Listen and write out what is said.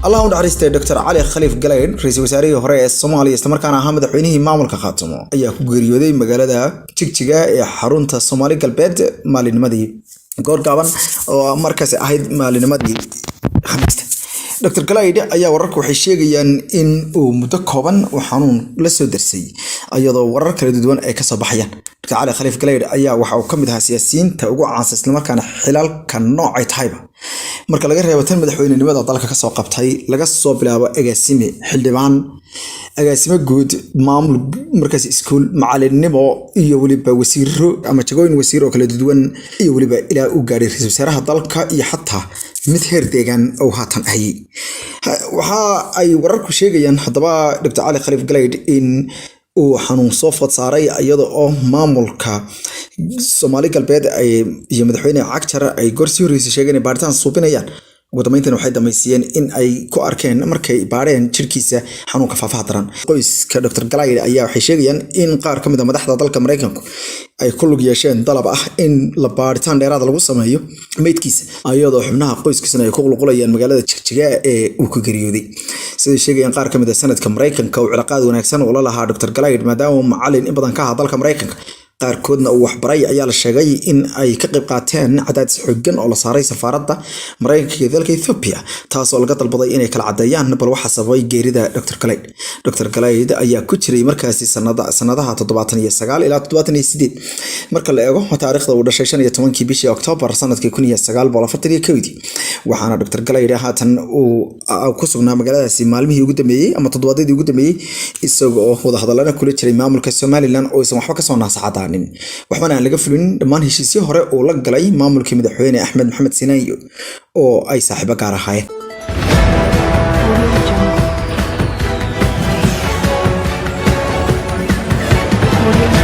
الله ونعرفته دكتور علي خليف قلين رئيس وزراء هراء الصومالي استمر كان أهم دحوينه معمول كخاتمه أيه كوجريودي مجالده تكتجا حرونته الصومالي قلبت مال المدي قول قابن ومركز عهد مال المدي خمسة دكتور قلين أيه ورك وحشيجيا إن ومتكهبا وحنون لسه درسي أيضا ورك ردوان أي كصباحيا دكتور علي خليف قلين أيه وحكمتها سياسيين توقع عن استمر كان حلال كان نوع تهيبه marka laga reebo tan madaxweynenimada dalka ka soo qabtay laga soo bilaabo agaasime xildhibaan agaasime guud maamul markaas iskuul macalinimo iyo waliba wasiiro ama jagooyin wasiiro kala duwan iyo waliba ilaa uu gaaray ra'iisul wasaaraha dalka iyo xataa mid heer deegaan oo haatan ay waxa ay wararku sheegayaan hadaba Dr. Ali Khalif Galeyd in uu xanuun soo fod saaray iyada oo maamulka Soomaali galbeed ay iyo madaxweyne Cagjar ay gorsii horeysay sheegeen baaritaan suubinayaan ugu dambeyntii waxay dhameysiyeen in ay ku arkeen markay baareen jirkiisa xanuunka faafaha daran qoyska Dr. Galeyd ayaa waxay sheegayaan in qaar ka mid ah madaxda dalka Mareykanku ay ku lug yeesheen dalab ah in la baaritaan dheeraad lagu sameeyo meydkiisa iyadoo xubnaha qoyskiisana ay ku qulqulayaan magaalada Jigjiga ee uu ku geeriyooday sida sheegayaan qaar ka mid ah sanadka Mareykanka oo cilaaqaad wanaagsan oo la lahaa Dr. Galeyd maadaama macallin in badan ka ah dalka Mareykanka qaarkoodna uu waxbaray ayaa la sheegay in ay ka qayb qaateen cadaadis xooggan oo la saaray safaaradda Mareykanka ee dalka Ethiopia taas oo laga dalbaday inay kala cadeeyaan bal waxa sababay geerida Dr. Galeyd ayaa ku jiray markaasi sanadaha 79 ilaa 78 marka la eego taariikhda uu dhashay 15 bishii October sanadkii 1941 waxaana Dr. Galeyd haatan uu ku sugnaa magaaladaasi maalmihii ugu dambeeyay ama toddobaadkii ugu dambeeyay isagoo wada hadalana kula jiray maamulka Somaliland oo aysan waxba ka soo naasaxadaan waxbana laga fulin dhamaan heshiisyo hore oo la galay maamulka madaxweyne Axmed Maxamed Sinaayo oo ay saaxiibo gaar ahaayeen Audio